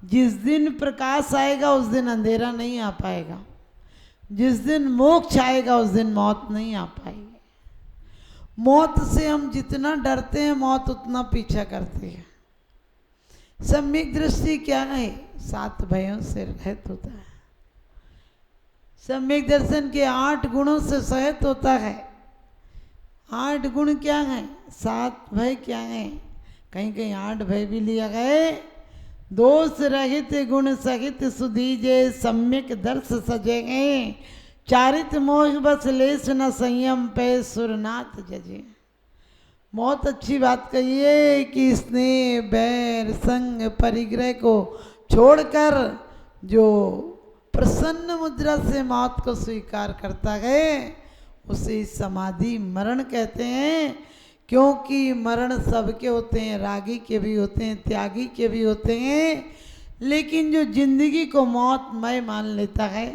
जिस दिन प्रकाश आएगा उस दिन अंधेरा नहीं आ पाएगा, जिस दिन मोक्ष आएगा उस दिन मौत नहीं आ पाएगी। मौत से हम जितना डरते हैं मौत उतना पीछा करती है। सम्यक दृष्टि क्या है? 7 भयों से रहित होता है। सम्यक दर्शन के 8 गुणों से सहित होता है। 8 गुण क्या हैं? 7 भय क्या हैं? कहीं कहीं 8 भय भी लिया गए। दोष रहित गुण सहित सुधीजे, सम्यक दर्श सजेंगे, चारित मोह बस लेस न संयम पे सुरनाथ जजे। बहुत अच्छी बात कही है कि स्नेह बैर संग परिग्रह को छोड़कर जो प्रसन्न मुद्रा से मौत को स्वीकार करता है उसे समाधि मरण कहते हैं। क्योंकि मरण सबके होते हैं, रागी के भी होते हैं, त्यागी के भी होते हैं, लेकिन जो जिंदगी को मौतमय मान लेता है,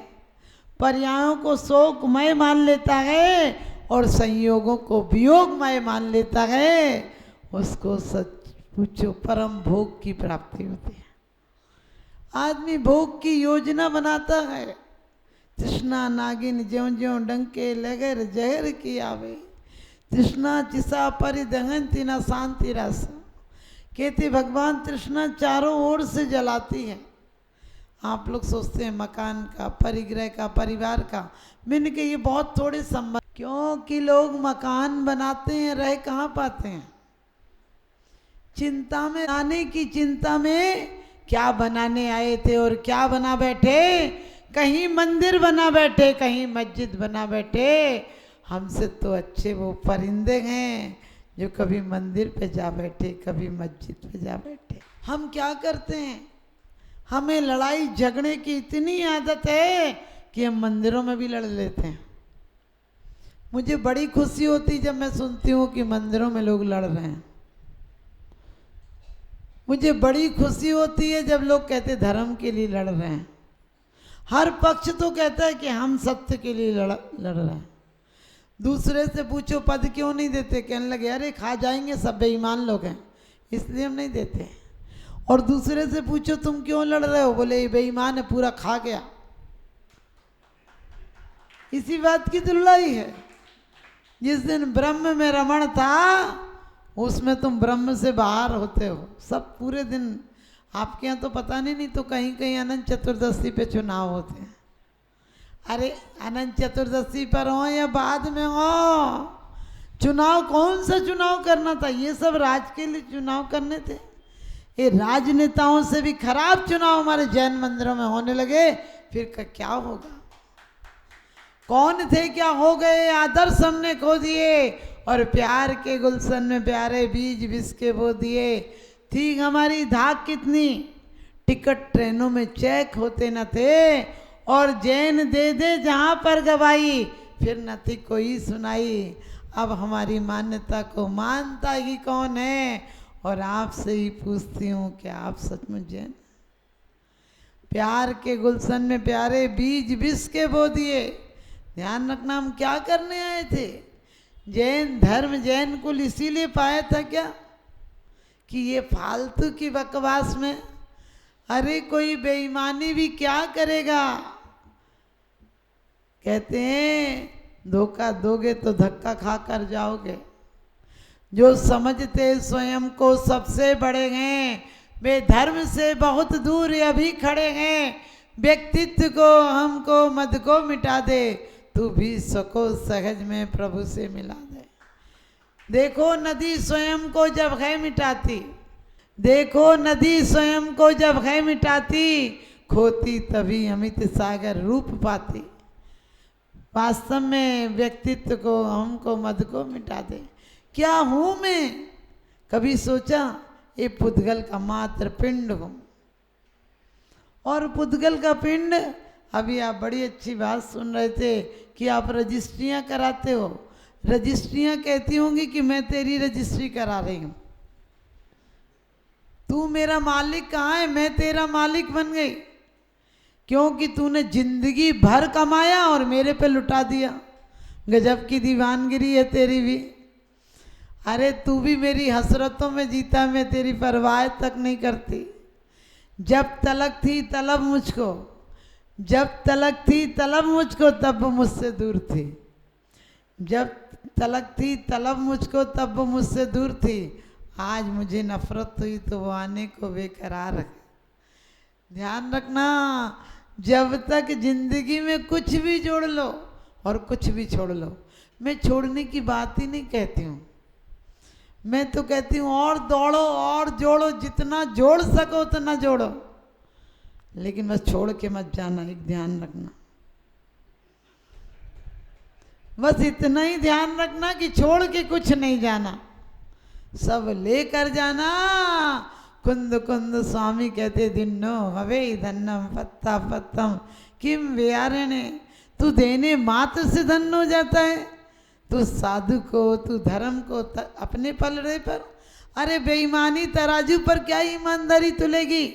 पर्यायों को शोकमय मान लेता है और संयोगों को वियोगमय मान लेता है, उसको सच पूछो परम भोग की प्राप्ति होती है। आदमी भोग की योजना बनाता है, तृष्णा नागिन ज्यों ज्यों डंके लगेर जहर की आवे, तृष्णा चिसा परिदहंती न शांति रस। कहते भगवान तृष्णा चारों ओर से जलाती है। आप लोग सोचते हैं मकान का, परिग्रह का, परिवार का, मैंने कहा ये बहुत थोड़े संबंध, क्योंकि लोग मकान बनाते हैं, रह कहाँ पाते हैं। चिंता में, आने की चिंता में क्या बनाने आए थे और क्या बना बैठे, कहीं मंदिर बना बैठे, कहीं मस्जिद बना बैठे। हमसे तो अच्छे वो परिंदे हैं जो कभी मंदिर पे जा बैठे, कभी मस्जिद पे जा बैठे। हम क्या करते हैं, हमें लड़ाई झगड़े की इतनी आदत है कि हम मंदिरों में भी लड़ लेते हैं। मुझे बड़ी खुशी होती जब मैं सुनती हूँ कि मंदिरों में लोग लड़ रहे हैं। मुझे बड़ी खुशी होती है जब लोग कहते धर्म के लिए लड़ रहे हैं। हर पक्ष तो कहता है कि हम सत्य के लिए लड़ रहे हैं। दूसरे से पूछो पद क्यों नहीं देते, कहने लगे अरे खा जाएंगे, सब बेईमान लोग हैं इसलिए हम नहीं देते। और दूसरे से पूछो तुम क्यों लड़ रहे हो, बोले ये बेईमान है पूरा खा गया। इसी बात की तो लड़ाई है। जिस दिन ब्रह्म में रमण था उसमें तुम ब्रह्म से बाहर होते हो। सब पूरे दिन आपके यहाँ तो पता नहीं तो कहीं कहीं अनंत चतुर्दशी पे चुनाव होते हैं। अरे अनंत चतुर्दशी पर हो या बाद में हो, चुनाव कौन सा चुनाव करना था? ये सब राज के लिए चुनाव करने थे। ये राजनेताओं से भी खराब चुनाव हमारे जैन मंदिरों में होने लगे, फिर क्या होगा? कौन थे क्या हो गए, आदर्श हमने खो दिए और प्यार के गुलशन में प्यारे बीज बिस के बो दिए। थी हमारी धाक कितनी, टिकट ट्रेनों में चेक होते न थे और जैन दे दे जहाँ पर गवाई, फिर न थी कोई सुनाई। अब हमारी मान्यता को मानता ही कौन है? और आपसे ही पूछती हूँ कि आप सचमुच जैन? प्यार के गुलशन में प्यारे बीज बिस के बो दिए। ध्यान रखना, हम क्या करने आए थे? जैन धर्म, जैन कुल इसीलिए पाया था क्या कि ये फालतू की बकवास में, अरे कोई बेईमानी भी क्या करेगा? कहते हैं धोखा दोगे तो धक्का खा कर जाओगे। जो समझते स्वयं को सबसे बड़े हैं वे धर्म से बहुत दूर अभी खड़े हैं। व्यक्तित्व को हमको मद को मिटा दे, तू भी सको सहज में प्रभु से मिला दे। देखो नदी स्वयं को जब है मिटाती, देखो नदी स्वयं को जब है मिटाती, खोती तभी अमित सागर रूप पाती। वास्तव में व्यक्तित्व को हमको मद को मिटा दे। क्या हूँ मैं? कभी सोचा ये पुद्गल का मात्र पिंड हूँ। और पुद्गल का पिंड, अभी आप बड़ी अच्छी बात सुन रहे थे कि आप रजिस्ट्रियाँ कराते हो। रजिस्ट्रियाँ कहती होंगी कि मैं तेरी रजिस्ट्री करा रही हूँ, तू मेरा मालिक कहाँ है? मैं तेरा मालिक बन गई, क्योंकि तूने जिंदगी भर कमाया और मेरे पे लुटा दिया। गजब की दीवानगिरी है तेरी भी। अरे तू भी मेरी हसरतों में जीता, मैं तेरी परवाह तक नहीं करती। जब तलक थी तलब मुझको, जब तलक थी तलब मुझको तब वो मुझसे दूर थी, जब तलक थी तलब मुझको तब वो मुझसे दूर थी, आज मुझे नफरत हुई तो वो आने को बेकरार है। ध्यान रखना, जब तक जिंदगी में कुछ भी जोड़ लो और कुछ भी छोड़ लो, मैं छोड़ने की बात ही नहीं कहती हूँ, मैं तो कहती हूँ और दौड़ो और जोड़ो, जितना जोड़ सको उतना जोड़ो, लेकिन बस छोड़ के मत जाना। एक ध्यान रखना, बस इतना ही ध्यान रखना कि छोड़ के कुछ नहीं जाना, सब लेकर जाना। कुंद कुंद स्वामी कहते दिनो हवे धन्नम पत्ता पत्तम किम व्यारणे, तू देने मात्र से धन हो जाता है, तू साधु को, तू धर्म को अपने पलड़े पर, अरे बेईमानी तराजू पर क्या ईमानदारी तुलेगी,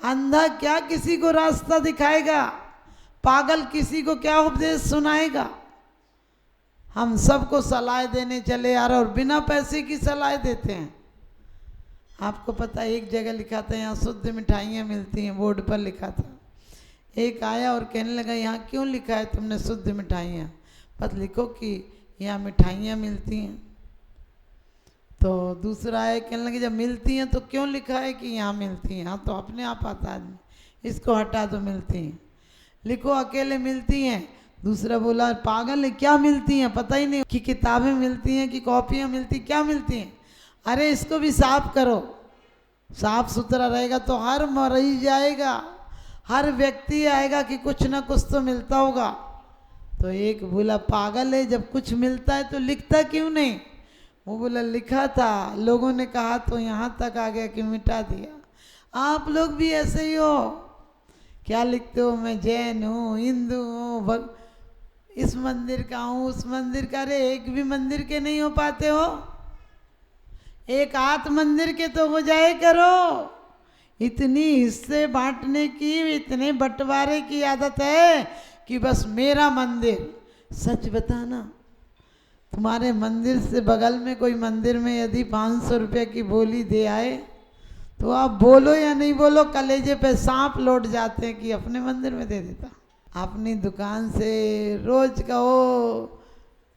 अंधा क्या किसी को रास्ता दिखाएगा, पागल किसी को क्या उपदेश सुनाएगा। हम सबको सलाह देने चले आ रहे और बिना पैसे की सलाह देते हैं। आपको पता है एक जगह लिखा था यहाँ शुद्ध मिठाइयाँ मिलती हैं, बोर्ड पर लिखा था। एक आया और कहने लगा यहाँ क्यों लिखा है तुमने शुद्ध मिठाइयाँ, बस लिखो कि यहाँ मिठाइयाँ मिलती हैं। तो दूसरा आया कहने लगे जब मिलती हैं तो क्यों लिखा है कि यहाँ मिलती हैं, हाँ तो अपने आप आता आदमी, इसको हटा दो मिलती हैं, लिखो अकेले मिलती हैं। दूसरा बोला पागल है क्या मिलती हैं, पता ही नहीं कि किताबें मिलती हैं कि कॉपियाँ मिलती, क्या मिलती हैं, अरे इसको भी साफ करो, साफ सुथरा रहेगा तो हर मरीज आएगा, हर व्यक्ति आएगा कि कुछ ना कुछ तो मिलता होगा। तो एक बोला पागल है जब कुछ मिलता है तो लिखता क्यों नहीं, वो बोला लिखा था, लोगों ने कहा तो यहाँ तक आ गया कि मिटा दिया। आप लोग भी ऐसे ही हो, क्या लिखते हो, मैं जैन हूँ, हिंदू हूँ, इस मंदिर का हूँ, उस मंदिर का, अरे एक भी मंदिर के नहीं हो पाते हो, एक आध मंदिर के तो हो जाए करो। इतनी हिस्से बांटने की, इतने बंटवारे की आदत है कि बस मेरा मंदिर। सच बताना, तुम्हारे मंदिर से बगल में कोई मंदिर में यदि 500 रुपये की बोली दे आए तो आप बोलो या नहीं बोलो, कलेजे पे सांप लौट जाते हैं कि अपने मंदिर में दे देता। अपनी दुकान से रोज कहो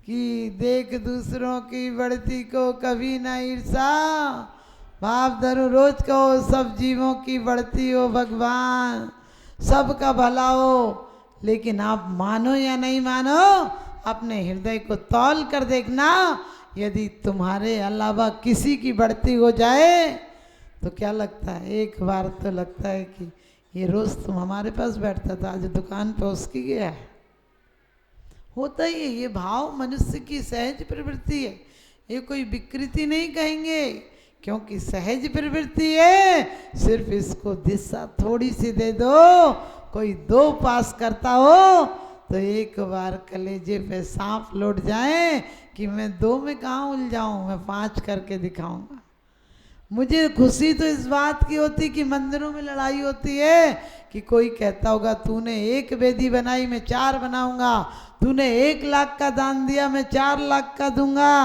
कि देख दूसरों की बढ़ती को कभी ना ईर्षा, भाव धरो, रोज कहो सब जीवों की बढ़ती हो भगवान, सबका भला हो। लेकिन आप मानो या नहीं मानो, अपने हृदय को तौल कर देखना, यदि तुम्हारे अलावा किसी की बढ़ती हो जाए तो क्या लगता है, एक बार तो लगता है कि ये रोज तुम हमारे पास बैठता था, आज दुकान पे उसकी गया है। होता ही है, ये भाव मनुष्य की सहज प्रवृत्ति है, ये कोई विकृति नहीं कहेंगे, क्योंकि सहज प्रवृत्ति है। सिर्फ इसको दिशा थोड़ी सी दे दो, कोई 2 पास करता हो तो एक बार कलेजे पे सांप लौट जाए कि मैं 2 में कहाँ उलझाऊं, मैं 5 करके दिखाऊंगा। मुझे खुशी तो इस बात की होती कि मंदिरों में लड़ाई होती है कि कोई कहता होगा तूने 1 वेदी बनाई मैं 4 बनाऊंगा, तूने 1 लाख का दान दिया मैं 4 लाख का दूंगा,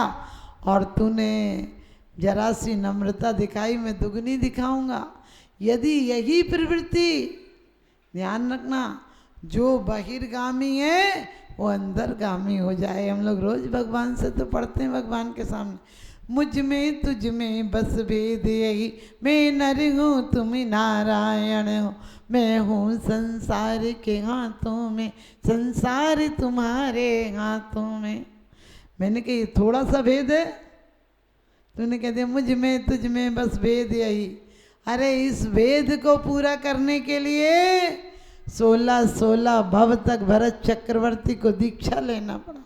और तूने जरा सी नम्रता दिखाई मैं दुगनी दिखाऊंगा। यदि यही प्रवृत्ति, ध्यान रखना, जो बहिर्गामी है वो अंदरगामी हो जाए। हम लोग रोज भगवान से तो पढ़ते हैं, भगवान के सामने, मुझ में तुझ में बस भेद यही, मैं नर हूँ तुम नारायण हो, मैं हूँ संसार के हाथों में, संसार तुम्हारे हाथों में। मैंने कहा ये थोड़ा सा भेद है, तूने कह दिया मुझ में तुझ में बस भेद यही। अरे इस भेद को पूरा करने के लिए 16 भव तक भरत चक्रवर्ती को दीक्षा लेना पड़ा।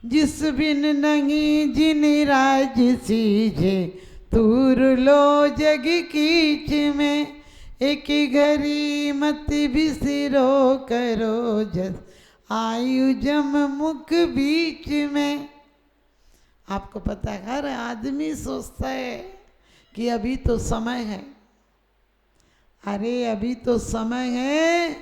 जिस बिन नहीं जिन राज सीजे, तूर लो जग कीच में, एक घड़ी मत बिसरो करो जस, आयु जम मुख बीच में। आपको पता है हर आदमी सोचता है कि अभी तो समय है, अरे अभी तो समय है,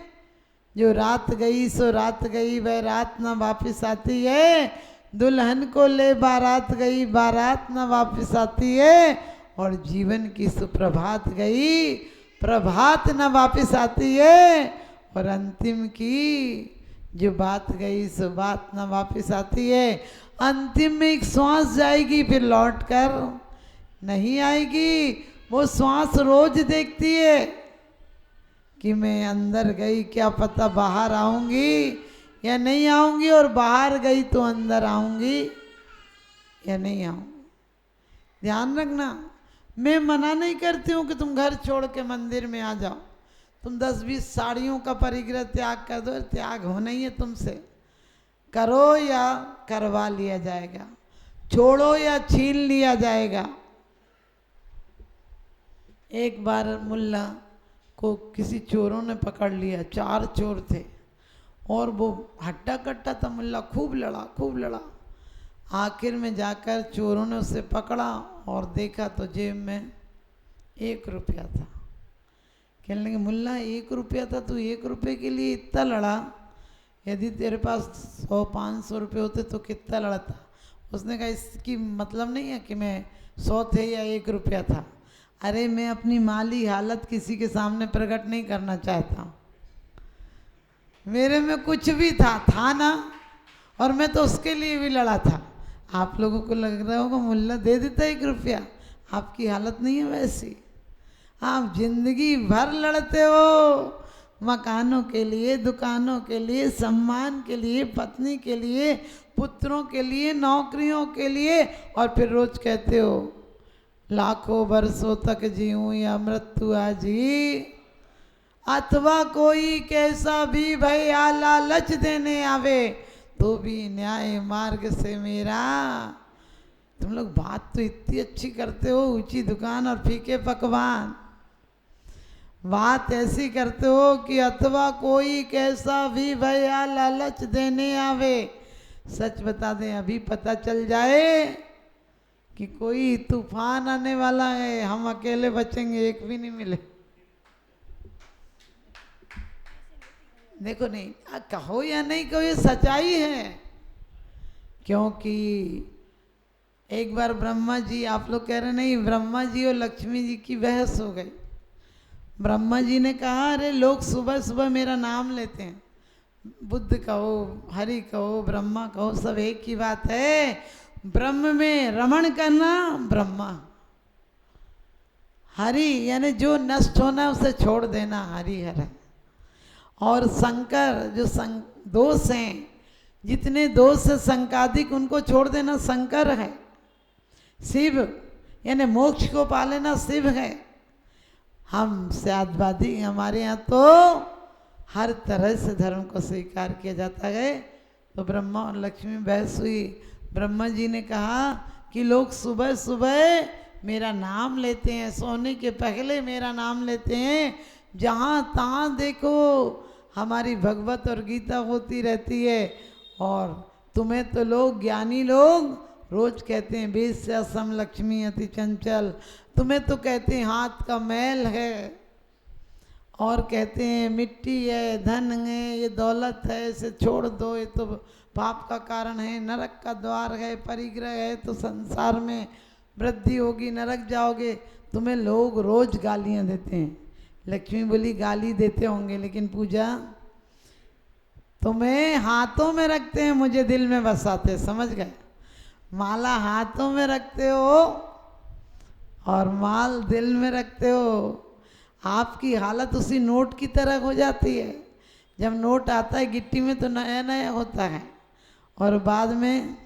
जो रात गई सो रात गई, वह रात न वापस आती है, दुल्हन को ले बारात गई, बारात न वापस आती है, और जीवन की सुप्रभात गई, प्रभात न वापस आती है, और अंतिम की जो बात गई सो बात न वापस आती है। अंतिम में एक श्वास जाएगी, फिर लौट कर नहीं आएगी। वो श्वास रोज देखती है कि मैं अंदर गई, क्या पता बाहर आऊंगी या नहीं आऊंगी, और बाहर गई तो अंदर आऊंगी या नहीं आऊंगी। ध्यान रखना, मैं मना नहीं करती हूँ कि तुम घर छोड़ के मंदिर में आ जाओ, तुम 10-20 साड़ियों का परिग्रह त्याग कर दो, त्याग होना ही है तुमसे। करो या करवा लिया जाएगा, छोड़ो या छीन लिया जाएगा। एक बार मुल्ला को किसी चोरों ने पकड़ लिया, 4 चोर थे, और वो हट्टा कट्टा था, मुल्ला खूब लड़ा। आखिर में जाकर चोरों ने उसे पकड़ा और देखा तो जेब में 1 रुपया था। कहने लगे, मुल्ला 1 रुपया था, तू 1 रुपये के लिए इतना लड़ा? यदि तेरे पास 100-500 रुपये होते तो कितना लड़ता? उसने कहा, इसकी मतलब नहीं है कि मैं 100 थे या 1 रुपया था। अरे मैं अपनी माली हालत किसी के सामने प्रकट नहीं करना चाहता, मेरे में कुछ भी था ना, और मैं तो उसके लिए भी लड़ा था। आप लोगों को लग रहा होगा मुल्ला दे देता 1 रुपया, आपकी हालत नहीं है वैसी। आप जिंदगी भर लड़ते हो मकानों के लिए, दुकानों के लिए, सम्मान के लिए, पत्नी के लिए, पुत्रों के लिए, नौकरियों के लिए, और फिर रोज कहते हो लाखों बरसों तक जीऊं या मृत्यु आजी। अथवा कोई कैसा भी भैया लालच देने आवे, तो भी न्याय मार्ग से मेरा। तुम लोग बात तो इतनी अच्छी करते हो, ऊंची दुकान और फीके पकवान, बात ऐसी करते हो कि अथवा कोई कैसा भी भैया लालच देने आवे। सच बता दें, अभी पता चल जाए कि कोई तूफान आने वाला है, हम अकेले बचेंगे, एक भी नहीं मिले। देखो नहीं, कहो या नहीं कहो, ये सच्चाई है। क्योंकि एक बार ब्रह्मा जी, आप लोग कह रहे नहीं, ब्रह्मा जी और लक्ष्मी जी की बहस हो गई। ब्रह्मा जी ने कहा, अरे लोग सुबह सुबह मेरा नाम लेते हैं, बुद्ध कहो, हरि कहो, ब्रह्मा कहो, सब एक ही बात है। ब्रह्म में रमण करना ब्रह्मा, हरि यानी जो नष्ट होना है उसे छोड़ देना हरि हर है। और शंकर जो दोष हैं, जितने दोष है संकादिक, उनको छोड़ देना शंकर है। शिव यानी मोक्ष को पा लेना शिव है। हम शादवादी, हमारे यहाँ तो हर तरह से धर्म को स्वीकार किया जाता है। तो ब्रह्मा और लक्ष्मी बहस हुई। ब्रह्मा जी ने कहा कि लोग सुबह सुबह मेरा नाम लेते हैं, सोने के पहले मेरा नाम लेते हैं, जहाँ तहाँ देखो हमारी भगवत और गीता होती रहती है। और तुम्हें तो लोग, ज्ञानी लोग रोज कहते हैं वेश्या सम लक्ष्मी अति चंचल, तुम्हें तो कहते हैं हाथ का मैल है, और कहते हैं मिट्टी है, धन है, ये दौलत है, इसे छोड़ दो, ये तो पाप का कारण है, नरक का द्वार है, परिग्रह है तो संसार में वृद्धि होगी, नरक जाओगे। तुम्हें लोग रोज गालियां देते हैं। लक्ष्मी बोली, गाली देते होंगे, लेकिन पूजा तुम्हें हाथों में रखते हैं, मुझे दिल में बसाते, समझ गए? माला हाथों में रखते हो और माल दिल में रखते हो। आपकी हालत उसी नोट की तरह हो जाती है। जब नोट आता है गिट्टी में तो नया नया होता है, और बाद में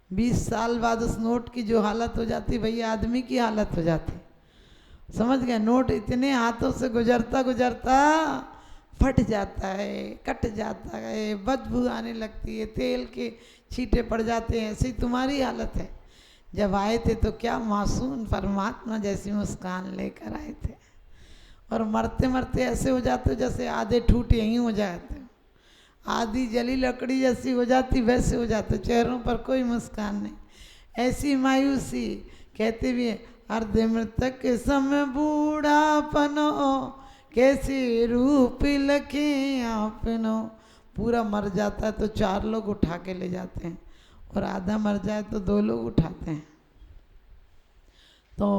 20 साल बाद उस नोट की जो हालत हो जाती है, भैया आदमी की हालत हो जाती है। समझ गए? नोट इतने हाथों से गुजरता गुजरता फट जाता है, कट जाता है, बदबू आने लगती है, तेल के छींटे पड़ जाते हैं। ऐसी तुम्हारी हालत है। जब आए थे तो क्या मासूम परमात्मा जैसी मुस्कान लेकर आए थे, और मरते मरते ऐसे हो जाते हो जैसे आधे ठूट यहीं हो जाते हो, आधी जली लकड़ी जैसी हो जाती, वैसे हो जाते, चेहरों पर कोई मुस्कान नहीं। ऐसी मायूसी। कहते भी अर्धे मृतक समय बूढ़ापनो, कैसी रूप लखे आपनो। पूरा मर जाता है तो 4 लोग उठा के ले जाते हैं, और आधा मर जाए तो 2 लोग उठाते हैं। तो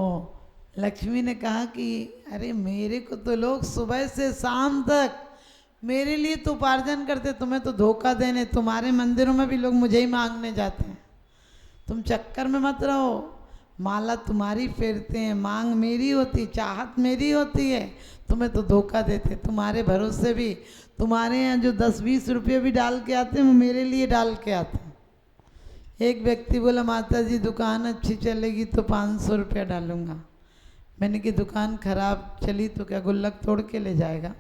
लक्ष्मी ने कहा कि अरे मेरे को तो लोग सुबह से शाम तक मेरे लिए तो उपार्जन करते, तुम्हें तो धोखा देने, तुम्हारे मंदिरों में भी लोग मुझे ही मांगने जाते हैं, तुम चक्कर में मत रहो, माला तुम्हारी फेरते हैं, मांग मेरी होती, चाहत मेरी होती है, तुम्हें तो धोखा देते, तुम्हारे भरोसे भी तुम्हारे यहाँ जो 10-20 रुपये भी डाल के आते हैं वो मेरे लिए डाल के आते हैं। एक व्यक्ति बोला माता जी दुकान अच्छी चलेगी तो 500 रुपया डालूंगा। मैंने कि दुकान खराब चली तो क्या गुल्लक तोड़ के ले जाएगा।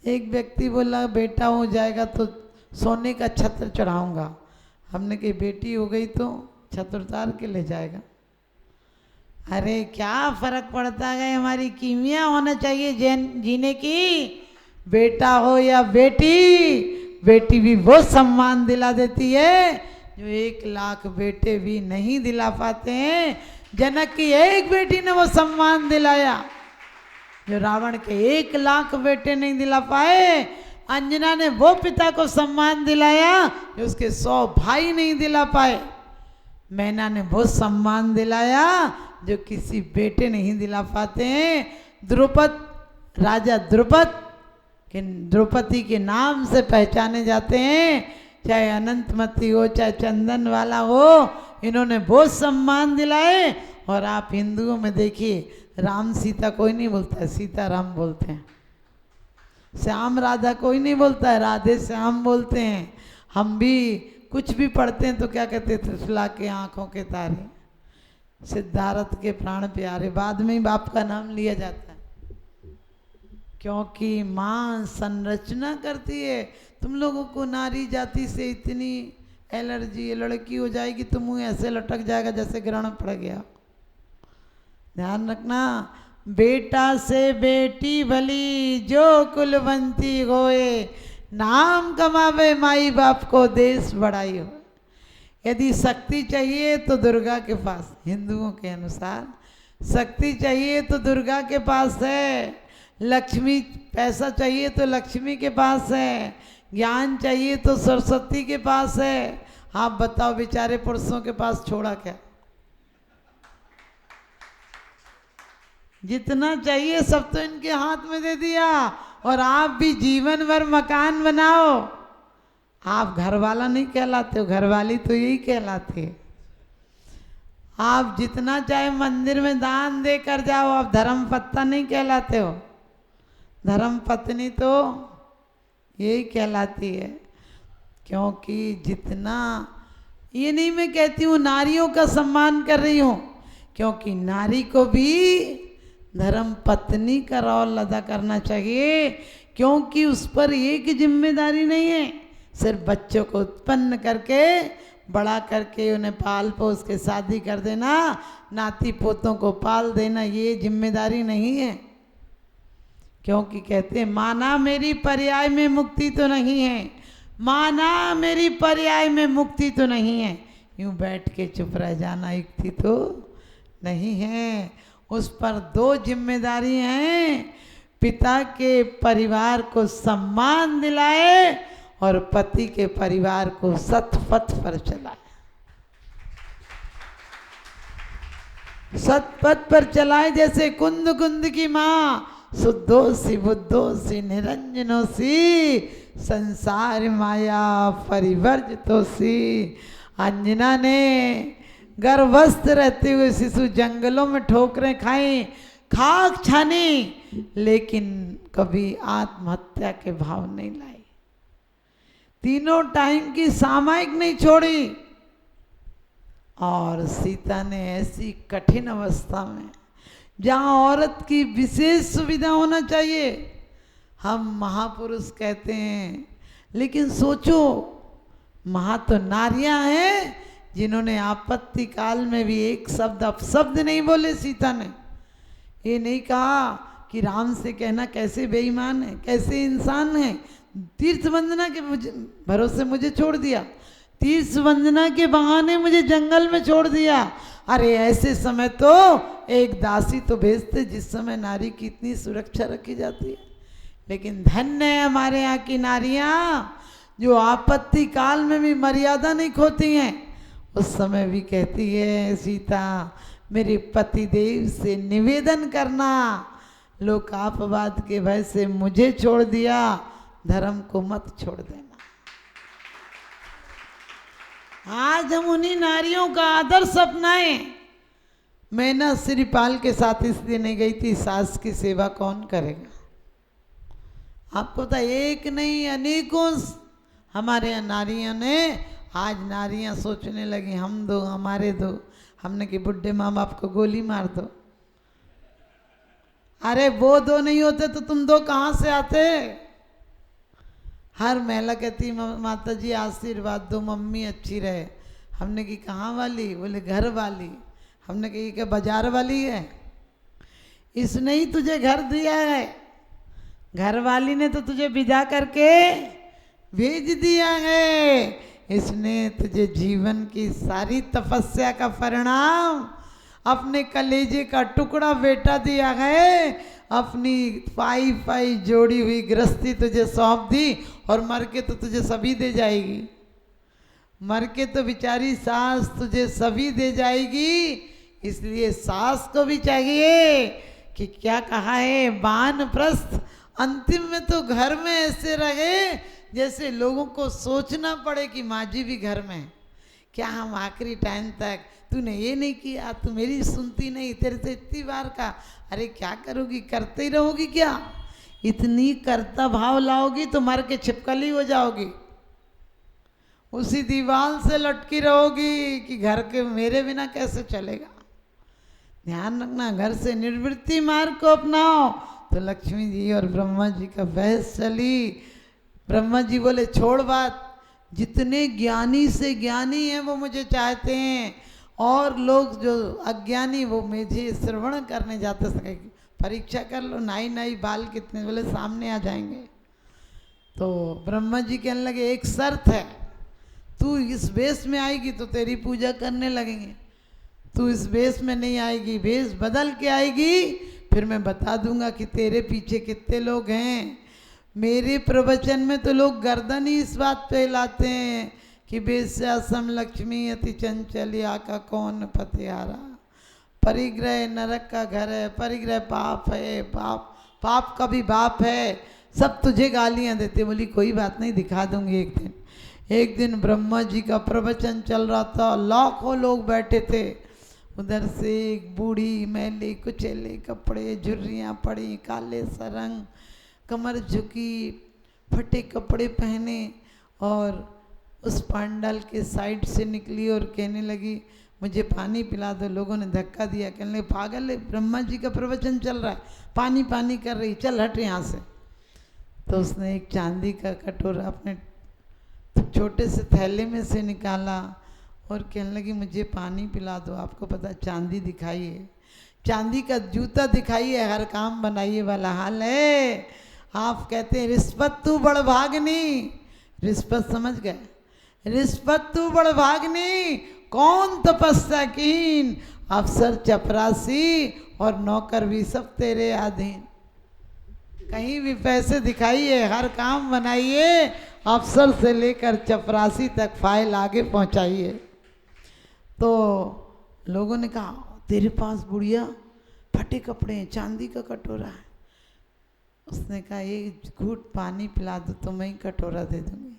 एक व्यक्ति बोला बेटा हो जाएगा तो सोने का छत्र चढ़ाऊंगा। हमने कही बेटी हो गई तो छत्र उतार के ले जाएगा। अरे क्या फर्क पड़ता है, हमारी कीमिया होना चाहिए जीने की। बेटा हो या बेटी, बेटी भी वो सम्मान दिला देती है जो 1 लाख बेटे भी नहीं दिला पाते हैं। जनक की एक बेटी ने वो सम्मान दिलाया जो रावण के 1 लाख बेटे नहीं दिला पाए। अंजना ने वो पिता को सम्मान दिलाया जो उसके 100 भाई नहीं दिला पाए। मैना ने वो सम्मान दिलाया जो किसी बेटे नहीं दिला पाते हैं। द्रुपद, राजा द्रौपदी के नाम से पहचाने जाते हैं, चाहे अनंतमती हो चाहे चंदन वाला हो, इन्होंने बहुत सम्मान दिलाए। और आप हिंदुओं में देखिए राम सीता कोई नहीं बोलता है, सीता राम बोलते हैं। श्याम राधा कोई नहीं बोलता है, राधे श्याम बोलते हैं। हम भी कुछ भी पढ़ते हैं तो क्या कहते हैं, त्रिशला के आँखों के तारे, सिद्धार्थ के प्राण प्यारे, बाद में ही बाप का नाम लिया जाता है क्योंकि माँ संरचना करती है। तुम लोगों को नारी जाति से इतनी एलर्जी, लड़की हो जाएगी तो मुँह ऐसे लटक जाएगा जैसे ग्रहण पड़ गया। ध्यान रखना, बेटा से बेटी भली जो कुलवंती होए, नाम कमावे माई बाप को देश बढ़ाई हो। यदि शक्ति चाहिए तो दुर्गा के पास, हिंदुओं के अनुसार शक्ति चाहिए तो दुर्गा के पास है, लक्ष्मी, पैसा चाहिए तो लक्ष्मी के पास है, ज्ञान चाहिए तो सरस्वती के पास है। आप बताओ बेचारे पुरुषों के पास छोड़ा क्या? जितना चाहिए सब तो इनके हाथ में दे दिया। और आप भी जीवन भर मकान बनाओ, आप घर वाला नहीं कहलाते हो, घरवाली तो यही कहलाती है। आप जितना चाहे मंदिर में दान दे कर जाओ, आप धर्म पत्ता नहीं कहलाते हो, धर्म पत्नी तो यही कहलाती है। क्योंकि जितना, ये नहीं मैं कहती हूँ नारियों का सम्मान कर रही हूँ, क्योंकि नारी को भी धर्म पत्नी का रोल अदा करना चाहिए, क्योंकि उस पर एक जिम्मेदारी नहीं है सिर्फ बच्चों को उत्पन्न करके बड़ा करके उन्हें पाल पोस के शादी कर देना, नाती पोतों को पाल देना, ये जिम्मेदारी नहीं है। क्योंकि कहते हैं माना मेरी पर्याय में मुक्ति तो नहीं है, माना मेरी पर्याय में मुक्ति तो नहीं है, यूं बैठ के चुप रह जाना युक्ति तो नहीं है। उस पर 2 जिम्मेदारी हैं, पिता के परिवार को सम्मान दिलाए और पति के परिवार को सतपथ पर चलाए। सतपथ पर चलाए जैसे कुंद कुंद की माँ, शुद्धोसी बुद्धोसी निरंजनोसी, संसार माया परिवर्जितोसी। अंजना ने गर्भस्थ रहते हुए शिशु जंगलों में ठोकरें खाई, खाक छानी, लेकिन कभी आत्महत्या के भाव नहीं लाई। तीनों टाइम की सामायिक नहीं छोड़ी। और सीता ने ऐसी कठिन अवस्था में जहाँ औरत की विशेष सुविधा होना चाहिए, हम महापुरुष कहते हैं, लेकिन सोचो महा तो नारियां हैं जिन्होंने आपत्ति काल में भी एक शब्द अपशब्द नहीं बोले। सीता ने ये नहीं कहा कि राम से कहना कैसे बेईमान है, कैसे इंसान है, तीर्थ वंदना के भरोसे मुझे छोड़ दिया, तीर्थ वंदना के बहाने मुझे जंगल में छोड़ दिया। अरे ऐसे समय तो एक दासी तो भेजते जिस समय नारी की इतनी सुरक्षा रखी जाती है। लेकिन धन्य है हमारे यहाँ की नारियाँ जो आपत्ति काल में भी मर्यादा नहीं खोती हैं। उस समय भी कहती है सीता मेरे पतिदेव से निवेदन करना, लोकापवाद के भय से मुझे छोड़ दिया, धर्म को मत छोड़ देना। आज हम उन्हीं नारियों का आदर्श अपनाएं। मैं ना श्रीपाल के साथ इसलिए नहीं गई थी, सास की सेवा कौन करेगा। आपको तो एक नहीं अनेकों हमारे यहाँ नारियों ने, आज नारियां सोचने लगी हम दो हमारे दो। हमने कि बुढ़े माँ बाप को गोली मार दो। अरे वो दो नहीं होते तो तुम दो कहाँ से आते। हर महिला कहती माता जी आशीर्वाद दो मम्मी अच्छी रहे। हमने की कहाँ वाली, बोले घर वाली। हमने कही क्या बाजार वाली है, इसने ही तुझे घर दिया है, घर वाली ने तो तुझे विदा करके भेज दिया है, इसने तुझे जीवन की सारी तपस्या का परिणाम अपने कलेजे का टुकड़ा बेटा दिया है, अपनी पाई पाई जोड़ी हुई गृहस्थी तुझे सौंप दी, और मर के तो तुझे सभी दे जाएगी। मर के तो बेचारी सास तुझे सभी दे जाएगी। इसलिए सास को भी चाहिए कि क्या कहा है वानप्रस्थ, अंतिम में तो घर में ऐसे रहे जैसे लोगों को सोचना पड़े कि माँ जी भी घर में। क्या हम आखिरी टाइम तक तूने ये नहीं किया, तू मेरी सुनती नहीं, तेरे से इतनी बार का, अरे क्या करोगी, करते ही रहोगी क्या। इतनी कर्ता भाव लाओगी तो मर के छिपकली हो जाओगी, उसी दीवार से लटकी रहोगी कि घर के मेरे बिना कैसे चलेगा। ध्यान रखना, घर से निर्वृत्ति मार्ग को अपनाओ। तो लक्ष्मी जी और ब्रह्मा जी का बहस चली। ब्रह्मा जी बोले छोड़ बात, जितने ज्ञानी से ज्ञानी हैं वो मुझे चाहते हैं, और लोग जो अज्ञानी वो मुझे श्रवण करने जाते सके। परीक्षा कर लो, नाई नाई बाल कितने, बोले सामने आ जाएंगे। तो ब्रह्मा जी कहने लगे एक शर्त है, तू इस वेश में आएगी तो तेरी पूजा करने लगेंगे, तू इस वेश में नहीं आएगी, वेश बदल के आएगी, फिर मैं बता दूंगा कि तेरे पीछे कितने लोग हैं। मेरे प्रवचन में तो लोग गर्दन ही इस बात पे लाते हैं कि वेश्यासम लक्ष्मी अति चंचलिया का कौन फतेहारा, परिग्रह नरक का घर है, परिग्रह पाप है, पाप का भी बाप है, सब तुझे गालियां देते। बोली कोई बात नहीं, दिखा दूंगी एक दिन। एक दिन ब्रह्मा जी का प्रवचन चल रहा था, लाखों लोग बैठे थे। उधर से एक बूढ़ी मैले कुचेले कपड़े, झुर्रियाँ पड़ी, काले सरंग, कमर झुकी, फटे कपड़े पहने, और उस पांडाल के साइड से निकली और कहने लगी मुझे पानी पिला दो। लोगों ने धक्का दिया, कहने लगे पागल है, ब्रह्मा जी का प्रवचन चल रहा है, पानी पानी कर रही, चल हट यहाँ से। तो उसने एक चांदी का कटोरा अपने छोटे से थैले में से निकाला और कहने लगी मुझे पानी पिला दो। आपको पता चांदी दिखाई है, चांदी का जूता दिखाई है, हर काम बनाइए वाला हाल है। आप कहते हैं रिश्वत तू बड़भागनी, रिश्वत समझ गए, रिश्वत तू बड़भागनी, कौन तपस्या कीन, अफसर चपरासी और नौकर भी सब तेरे अधीन। कहीं भी पैसे दिखाइए, हर काम बनाइए, अफसर से लेकर चपरासी तक फाइल आगे पहुंचाइए। तो लोगों ने कहा तेरे पास बुढ़िया फटे कपड़े हैं, चांदी का कटोरा है। उसने कहा एक घूंट पानी पिला दो तो मैं ही कटोरा दे दूंगी।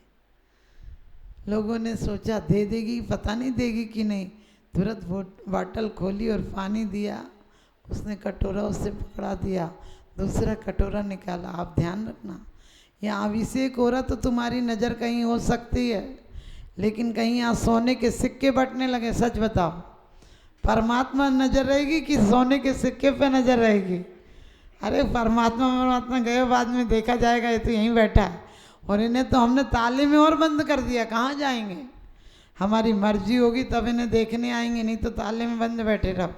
लोगों ने सोचा दे देगी, पता नहीं देगी कि नहीं। तुरंत बोतल खोली और पानी दिया, उसने कटोरा उससे पकड़ा दिया, दूसरा कटोरा निकाला। आप ध्यान रखना, यहाँ अभिषेक हो रहा तो तुम्हारी नज़र कहीं हो सकती है, लेकिन कहीं यहाँ सोने के सिक्के बटने लगे, सच बताओ परमात्मा नज़र रहेगी कि सोने के सिक्के पे नज़र रहेगी। अरे परमात्मा गए बाद में देखा जाएगा, ये तो यहीं बैठा है, और इन्हें तो हमने ताले में और बंद कर दिया, कहाँ जाएंगे। हमारी मर्जी होगी तब इन्हें देखने आएंगे, नहीं तो ताले में बंद बैठे रहो।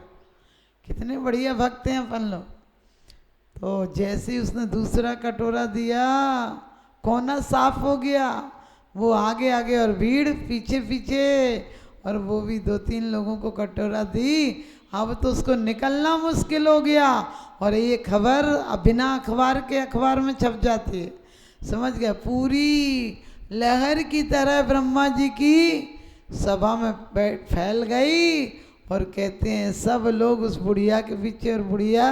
कितने बढ़िया भक्त हैं अपन लोग। तो जैसे ही उसने दूसरा कटोरा दिया, कोना साफ हो गया, वो आगे आगे और भीड़ पीछे पीछे, और वो भी 2-3 लोगों को कटोरा दी। अब तो उसको निकलना मुश्किल हो गया, और ये खबर बिना अखबार के अखबार में छप जाती है, समझ गया। पूरी लहर की तरह ब्रह्मा जी की सभा में फैल गई, और कहते हैं सब लोग उस बुढ़िया के पीछे, और बुढ़िया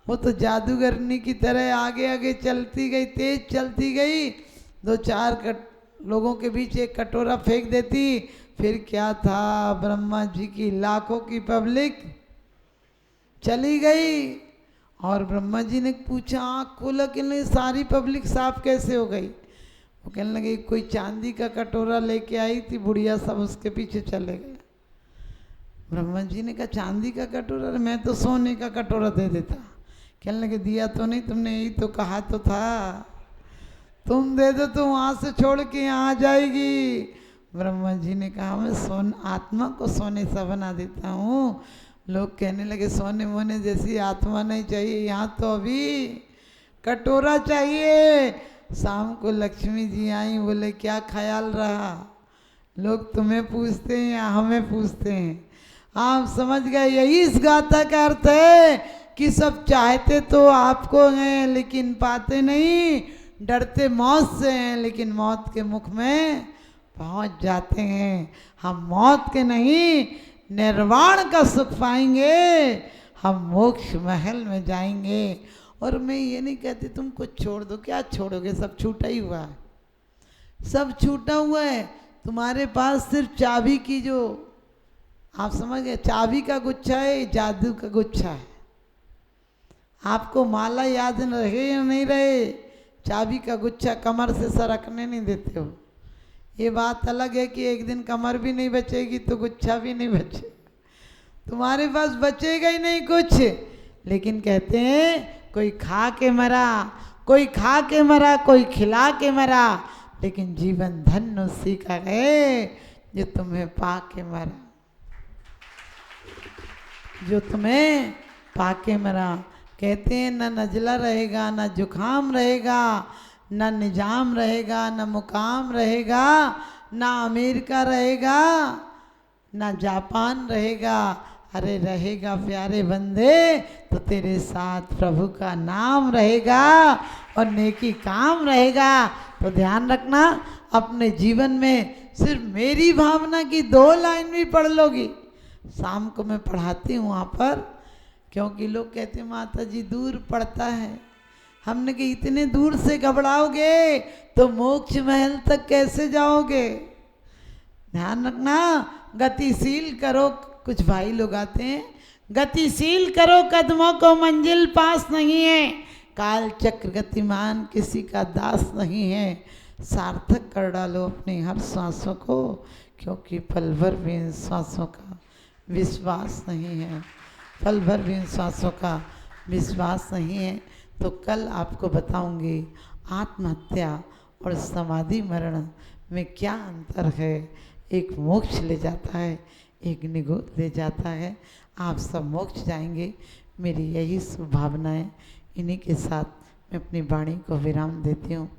वो तो जादूगरनी की तरह आगे आगे चलती गई, तेज चलती गई, 2-4 लोगों के बीच एक कटोरा फेंक देती। फिर क्या था, ब्रह्मा जी की लाखों की पब्लिक चली गई। और ब्रह्मा जी ने पूछा, आँख खोला कि नहीं, सारी पब्लिक साफ कैसे हो गई? वो कहने लगे कोई चांदी का कटोरा लेके आई थी बुढ़िया, सब उसके पीछे चले गए। ब्रह्मा जी ने कहा चांदी का कटोरा, मैं तो सोने का कटोरा दे देता। कहने लगे दिया तो नहीं तुमने, यही तो कहा तो था, तुम दे दो तो वहाँ से छोड़ के यहाँ आ जाएगी। ब्रह्मा जी ने कहा मैं आत्मा को सोने सा बना देता हूँ। लोग कहने लगे सोने मोने जैसी आत्मा नहीं चाहिए, यहाँ तो अभी कटोरा चाहिए। शाम को लक्ष्मी जी आई, बोले क्या ख्याल रहा? लोग तुम्हें पूछते हैं या हमें पूछते हैं? आप समझ गए, यही इस गाथा का अर्थ है कि सब चाहते तो आपको हैं लेकिन पाते नहीं, डरते मौत से हैं लेकिन मौत के मुख में पहुंच जाते हैं। हम मौत के नहीं, निर्वाण का सुख पाएंगे, हम मोक्ष महल में जाएंगे। और मैं ये नहीं कहती तुम कुछ छोड़ दो, क्या छोड़ोगे? सब छूटा ही हुआ है, सब छूटा हुआ है। तुम्हारे पास सिर्फ चाबी की, जो आप समझ गए, चाबी का गुच्छा है, जादू का गुच्छा है। आपको माला याद रहे या नहीं रहे, चाबी का गुच्छा कमर से सरकने नहीं देते हो। ये बात अलग है कि एक दिन कमर भी नहीं बचेगी तो गुच्छा भी नहीं बचे, तुम्हारे पास बचेगा ही नहीं कुछ। लेकिन कहते हैं कोई खा के मरा, कोई खा के मरा, कोई खिला के मरा, लेकिन जीवन धन्य उसी का है जो तुम्हें पा के मरा, जो तुम्हें पा के मरा। कहते हैं न नजला रहेगा, न जुखाम रहेगा, न निजाम रहेगा, न मुकाम रहेगा, न अमेरिका रहेगा, न जापान रहेगा। अरे रहेगा प्यारे बंदे तो तेरे साथ प्रभु का नाम रहेगा और नेकी काम रहेगा। तो ध्यान रखना, अपने जीवन में सिर्फ मेरी भावना की 2 लाइन भी पढ़ लोगी। शाम को मैं पढ़ाती हूँ वहाँ पर, क्योंकि लोग कहते हैं माता जी दूर पड़ता है। हमने कि इतने दूर से घबराओगे तो मोक्ष महल तक कैसे जाओगे? ध्यान रखना, गतिशील करो। कुछ भाई लोग आते हैं, गतिशील करो कदमों को, मंजिल पास नहीं है, काल चक्र गतिमान किसी का दास नहीं है। सार्थक कर डालो अपनी हर सांसों को, क्योंकि पल भर भी इन सांसों का विश्वास नहीं है, पल भर भी इन सांसों का विश्वास नहीं है। तो कल आपको बताऊंगी आत्महत्या और समाधि मरण में क्या अंतर है। एक मोक्ष ले जाता है, एक निगोद ले जाता है। आप सब मोक्ष जाएंगे, मेरी यही शुभ भावना है। इन्हीं के साथ मैं अपनी वाणी को विराम देती हूँ।